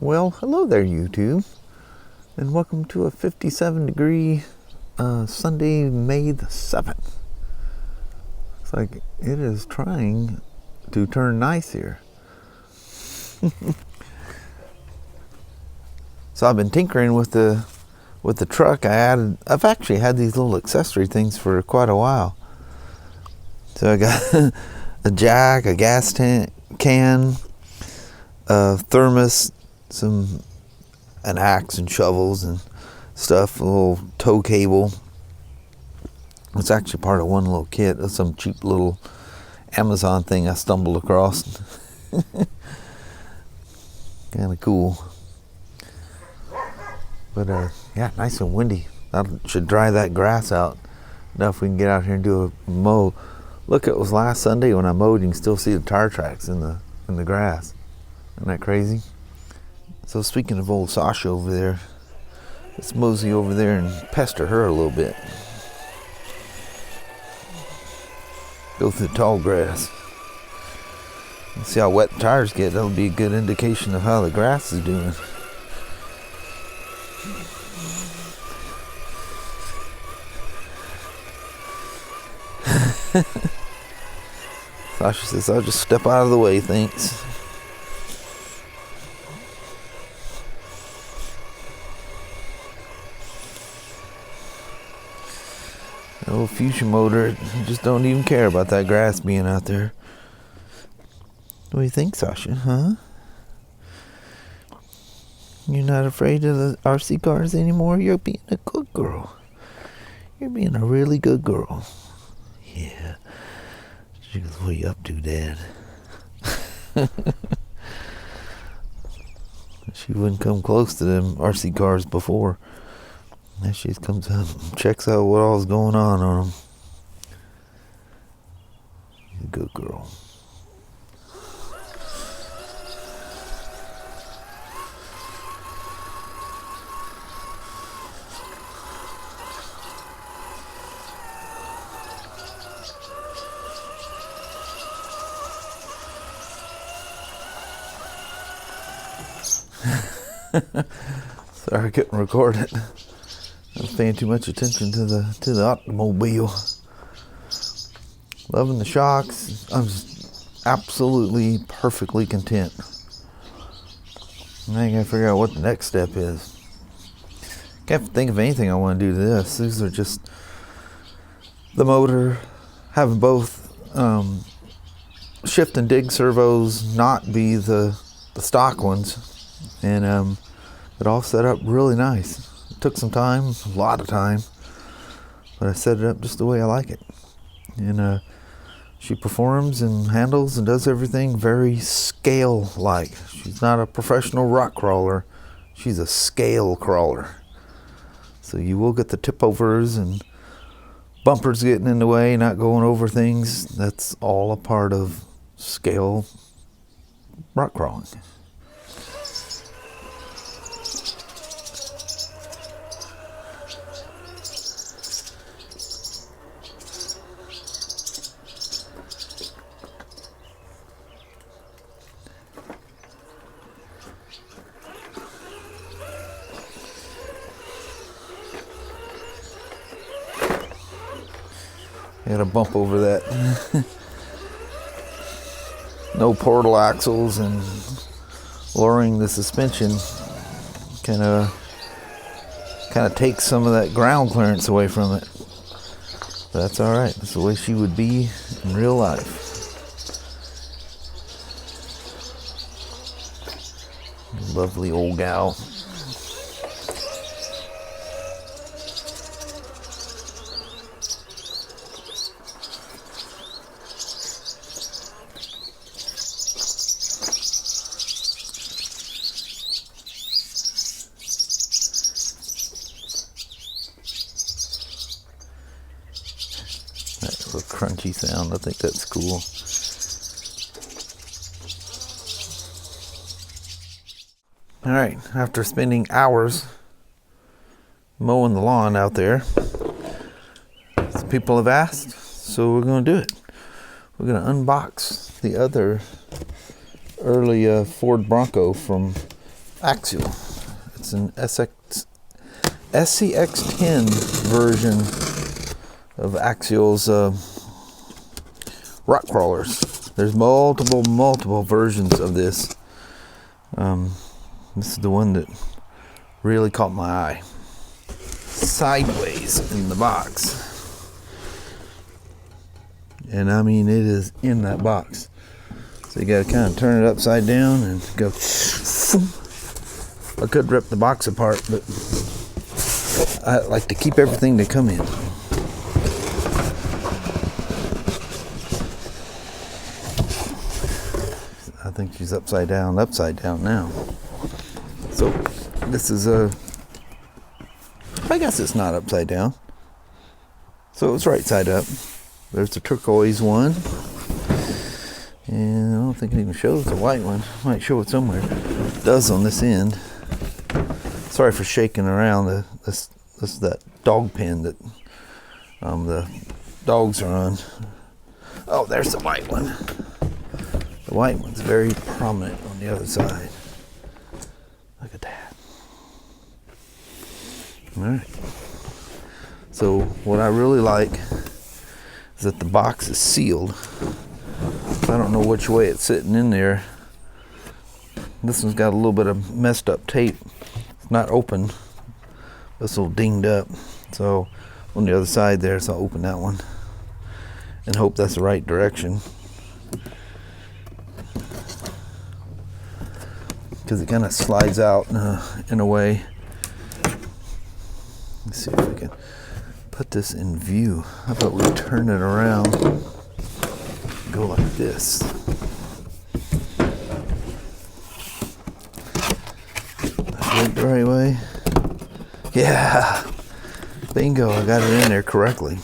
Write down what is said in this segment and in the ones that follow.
Well, hello there, YouTube, and welcome to a 57-degree Sunday, May the 7th. Looks like it is trying to turn nice here. So I've been tinkering with the truck. I've actually had these little accessory things for quite a while. So I got a jack, a gas tank can, a thermos, an axe and shovels and stuff, a little tow cable. It's actually part of one little kit of some cheap little Amazon thing I stumbled across. Kind of cool. But yeah, nice and windy. That should dry that grass out enough we can get out here and do a mow. Look, it was last Sunday when I mowed. You can still see the tire tracks in the grass. Isn't that crazy? So speaking of old Sasha over there, let's mosey over there and pester her a little bit. Go through the tall grass. Let's see how wet the tires get. That'll be a good indication of how the grass is doing. Sasha says, I'll just step out of the way, thanks. The old fusion motor, you just don't even care about that grass being out there. What do you think, Sasha, huh? You're not afraid of the RC cars anymore? You're being a good girl. You're being a really good girl. Yeah. She goes, what are you up to, Dad? She wouldn't come close to them RC cars before. Now she just comes up and checks out what all's going on them. She's a good girl. Sorry I couldn't record it. I was paying too much attention to the automobile. Loving the shocks. I'm just absolutely perfectly content. Now I gotta figure out what the next step is. Can't think of anything I want to do to this. These are just the motor, having both shift and dig servos not be the stock ones, and it all set up really nice. It took some time, a lot of time, but I set it up just the way I like it. And she performs and handles and does everything very scale-like. She's not a professional rock crawler. She's a scale crawler. So you will get the tip-overs and bumpers getting in the way, not going over things. That's all a part of scale rock crawling. Had a bump over that. No portal axles, and lowering the suspension kind of takes some of that ground clearance away from it. But that's all right. That's the way she would be in real life. Lovely old gal. That little crunchy sound, I think that's cool. Alright, after spending hours mowing the lawn out there, some people have asked, so we're going to do it. We're going to unbox the other early Ford Bronco from Axial. It's an SCX10 version of Axial's rock crawlers. There's multiple versions of this. This is the one that really caught my eye. Sideways in the box. And I mean, it is in that box. So you gotta kind of turn it upside down and go. I could rip the box apart, but I like to keep everything to come in. I think she's upside down now. So this is I guess it's not upside down. So it's right side up. There's the turquoise one. And I don't think it even shows the white one. Might show it somewhere. It does on this end. Sorry for shaking around. This is that dog pen that the dogs are on. Oh, there's the white one. The white one's very prominent on the other side. Look at that. Alright. So what I really like is that the box is sealed. I don't know which way it's sitting in there. This one's got a little bit of messed up tape. It's not open. It's a little dinged up. So on the other side there, so I'll open that one and hope that's the right direction. Because it kind of slides out in a way. Let's see if we can put this in view. How about we turn it around, go like this. That went the right way. Yeah, bingo, I got it in there correctly.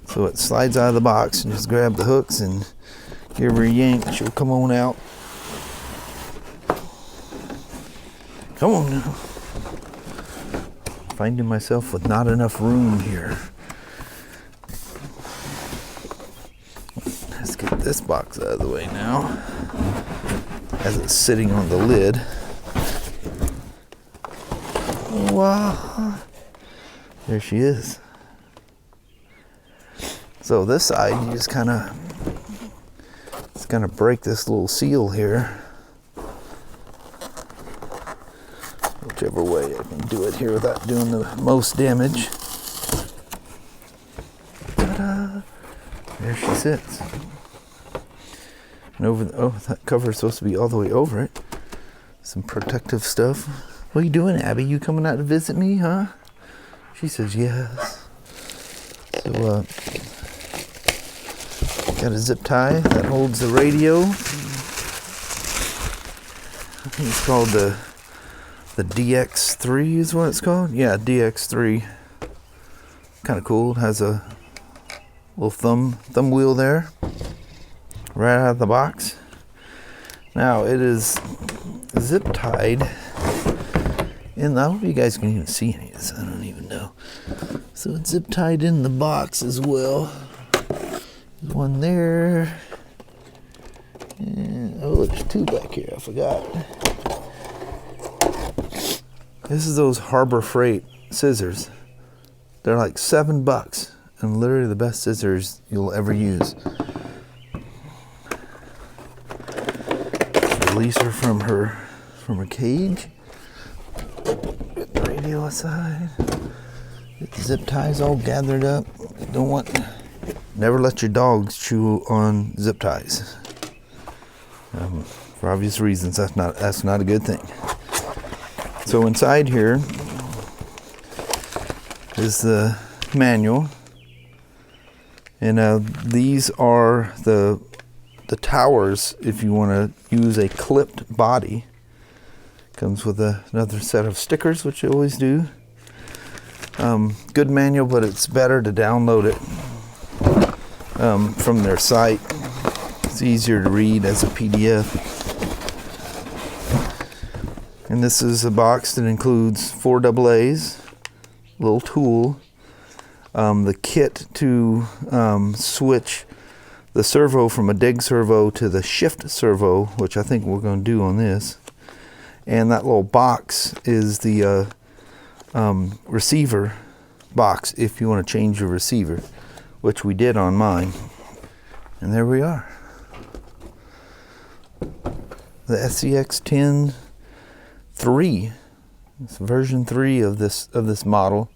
So it slides out of the box and just grab the hooks and give her a yank. She'll come on out. Come on now. Finding myself with not enough room here. Let's get this box out of the way now, as it's sitting on the lid. Wow. There she is. So this side, you just kind of break this little seal here. Whichever way I can do it here without doing the most damage. Ta-da! There she sits. And over that cover is supposed to be all the way over it. Some protective stuff. What are you doing, Abby? You coming out to visit me, huh? She says yes. So got a zip tie that holds the radio. I think it's called the DX3 is what it's called. Yeah, DX3. Kind of cool. It has a little thumb wheel there, right out of the box. Now it is zip tied. And I hope you guys can even see any of this. I don't even know. So it's zip tied in the box as well. There's one there. And, oh, there's two back here. I forgot. This is those Harbor Freight scissors. They're like $7 and literally the best scissors you'll ever use. Release her from her cage. Get the radio aside. Get the zip ties all gathered up. Never let your dogs chew on zip ties. For obvious reasons, that's not a good thing. So inside here is the manual, and these are the towers if you want to use a clipped body. Comes with another set of stickers, which you always do. Good manual, but it's better to download it from their site. It's easier to read as a PDF. And this is a box that includes 4 AA's, little tool, the kit to switch the servo from a dig servo to the shift servo, which I think we're going to do on this, And that little box is the receiver box if you want to change your receiver, which we did on mine. And there we are. The SCX10 3. It's version 3 of this model.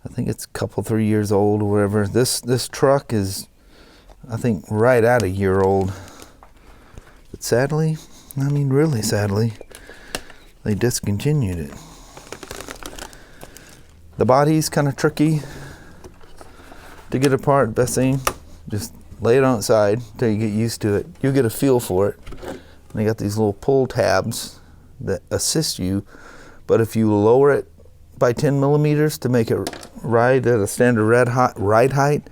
I think it's a couple 3 years old or whatever. This truck is, I think, right at a year old. But sadly, I mean really sadly, they discontinued it. The body's kind of tricky to get apart. Best thing, just lay it on its side until you get used to it. You'll get a feel for it. And they got these little pull tabs that assist you, but if you lower it by 10 millimeters to make it ride at a standard ride height,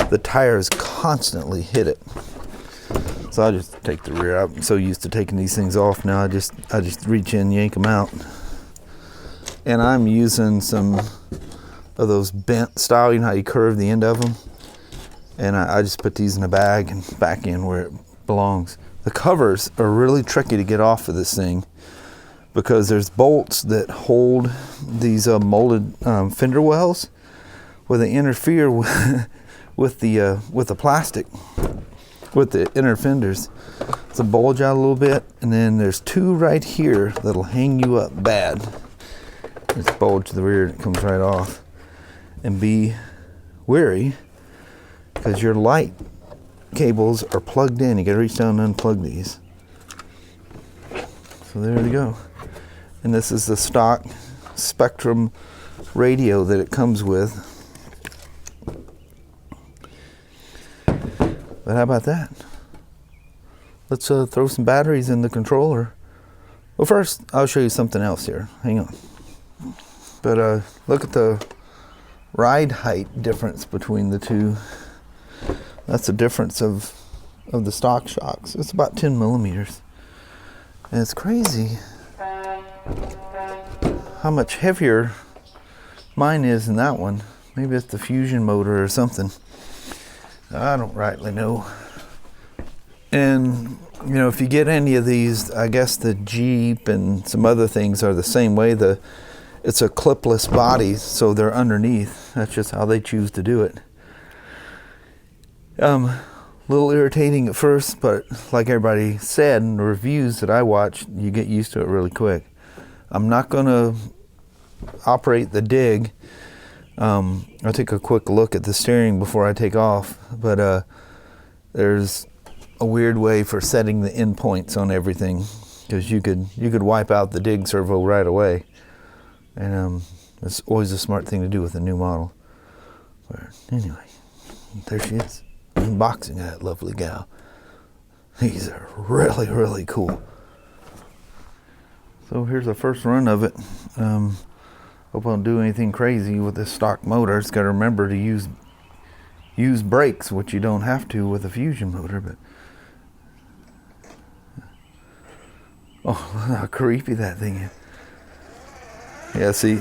the tires constantly hit it. So I just take the rear out. I'm so used to taking these things off now. I just reach in, yank them out. And I'm using some of those bent style, you know how you curve the end of them? And I just put these in a bag and back in where it belongs. The covers are really tricky to get off of this thing because there's bolts that hold these molded fender wells where they interfere with the plastic, with the inner fenders. It's a bulge out a little bit, and then there's two right here that'll hang you up bad. It's bulge to the rear and it comes right off. And be wary because your light cables are plugged in. You gotta reach down and unplug these. So there we go. And this is the stock Spectrum radio that it comes with. But how about that? Let's throw some batteries in the controller. Well, first I'll show you something else here. Hang on. But look at the ride height difference between the two. That's the difference of the stock shocks. It's about 10 millimeters. And it's crazy how much heavier mine is than that one. Maybe it's the fusion motor or something. I don't rightly know. And you know, if you get any of these, I guess the Jeep and some other things are the same way. It's a clipless body, so they're underneath. That's just how they choose to do it. A little irritating at first, but like everybody said in the reviews that I watched, you get used to it really quick. I'm not going to operate the dig. I'll take a quick look at the steering before I take off, but there's a weird way for setting the endpoints on everything, because you could wipe out the dig servo right away. And it's always a smart thing to do with a new model. But anyway, there she is, unboxing that lovely gal. These are really, really cool. So here's the first run of it. Hope I don't do anything crazy with this stock motor. It's got to remember to use brakes, which you don't have to with a fusion motor. But oh, look how creepy that thing is. Yeah, see,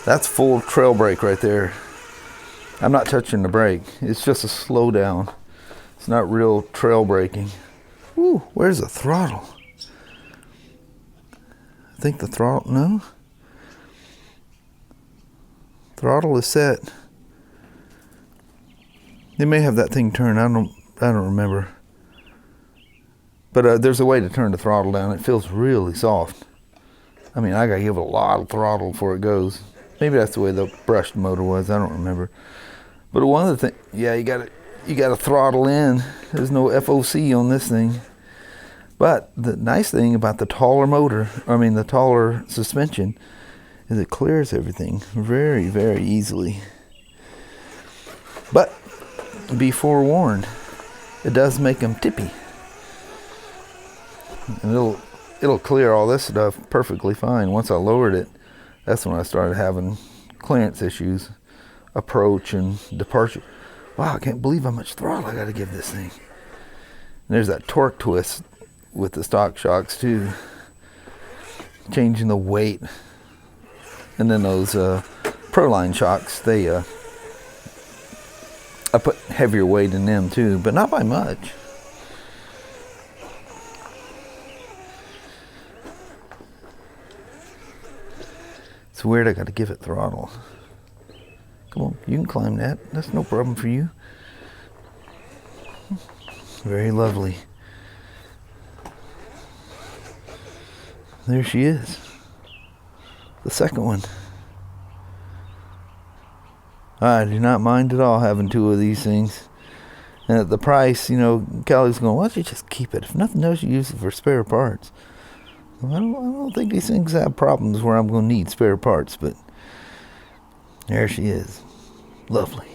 that's full trail brake right there. I'm not touching the brake. It's just a slow down. It's not real trail braking. Ooh, where's the throttle? I think the throttle, no? Throttle is set. They may have that thing turned. I don't remember. But there's a way to turn the throttle down. It feels really soft. I mean, I gotta give it a lot of throttle before it goes. Maybe that's the way the brushed motor was. I don't remember. But one of the things, yeah, you gotta throttle in. There's no FOC on this thing. But the nice thing about the taller motor, the taller suspension, is it clears everything very, very easily. But be forewarned, it does make them tippy. And it'll clear all this stuff perfectly fine. Once I lowered it, that's when I started having clearance issues, approach and departure. Wow, I can't believe how much throttle I got to give this thing. And there's that torque twist with the stock shocks too, changing the weight. And then those Proline shocks, I put heavier weight in them too, but not by much. It's weird, I gotta give it throttle. Come on, you can climb that. That's no problem for you. Very lovely. There she is. The second one. I do not mind at all having two of these things. And at the price, you know, Kelly's going, why don't you just keep it? If nothing else, you use it for spare parts. Well, I don't think these things have problems where I'm going to need spare parts, but there she is. Lovely.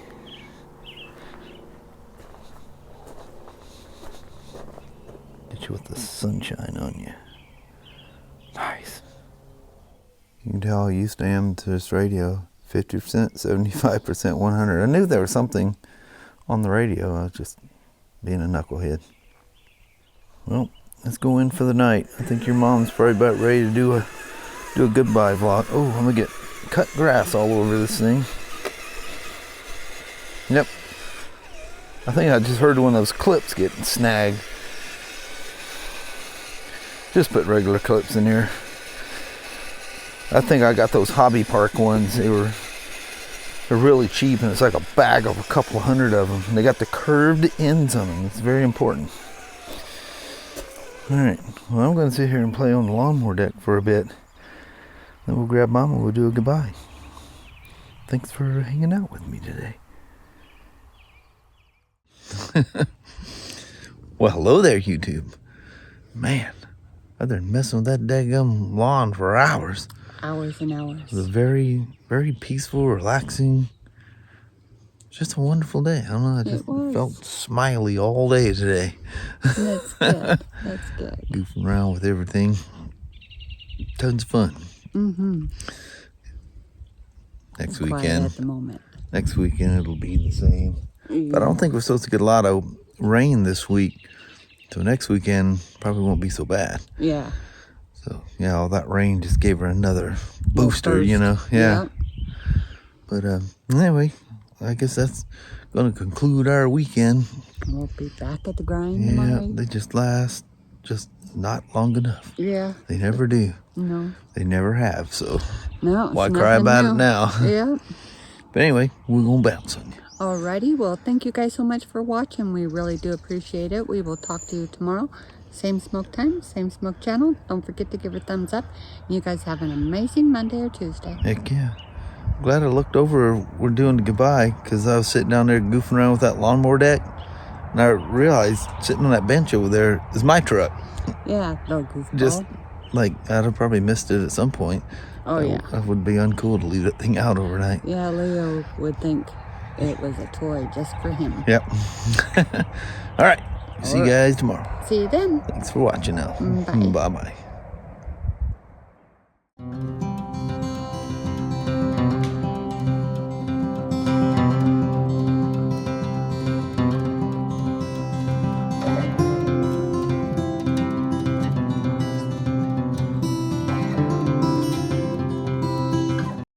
Get you with the sunshine on you. Nice. You can tell how used I am to this radio. 50%, 75%, 100. I knew there was something on the radio. I was just being a knucklehead. Well, let's go in for the night. I think your mom's probably about ready to do a goodbye vlog. Oh, I'm gonna get cut grass all over this thing. Yep. I think I just heard one of those clips getting snagged. Just put regular clips in here. I think I got those Hobby Park ones. They're really cheap, and it's like a bag of a couple hundred of them. And they got the curved ends on them. It's very important. All right. Well, I'm going to sit here and play on the lawnmower deck for a bit. Then we'll grab Mama. We'll do a goodbye. Thanks for hanging out with me today. Well, hello there, YouTube. Man, I've been messing with that daggum lawn for hours. Hours and hours. It was very, very peaceful, relaxing. Just a wonderful day. I don't know, I just felt smiley all day today. That's good. That's good. Goofing around with everything. Tons of fun. Mm-hmm. Next Quiet weekend. at the moment. Next weekend it'll be the same. Yeah. But I don't think we're supposed to get a lot of rain this week. So next weekend probably won't be so bad. Yeah. So, yeah, all that rain just gave her another booster, you know. Yeah. Yep. But anyway, I guess that's going to conclude our weekend. We'll be back at the grind tomorrow. Yeah, they just last just not long enough. Yeah. They never do. No. They never have, so no, why cry about it now? Yeah. But anyway, we're going to bounce on you. Alrighty, well, thank you guys so much for watching. We really do appreciate it. We will talk to you tomorrow. Same smoke time, same smoke channel. Don't forget to give it a thumbs up. You guys have an amazing Monday or Tuesday. Heck yeah. Glad I looked over. We're doing the goodbye because I was sitting down there goofing around with that lawnmower deck. And I realized sitting on that bench over there is my truck. Yeah, little goofball. Just like I'd have probably missed it at some point. Oh, yeah. It would be uncool to leave that thing out overnight. Yeah, Leo would think it was a toy just for him. Yep. All right. See you guys tomorrow. See you then. Thanks for watching now. Bye. Bye-bye.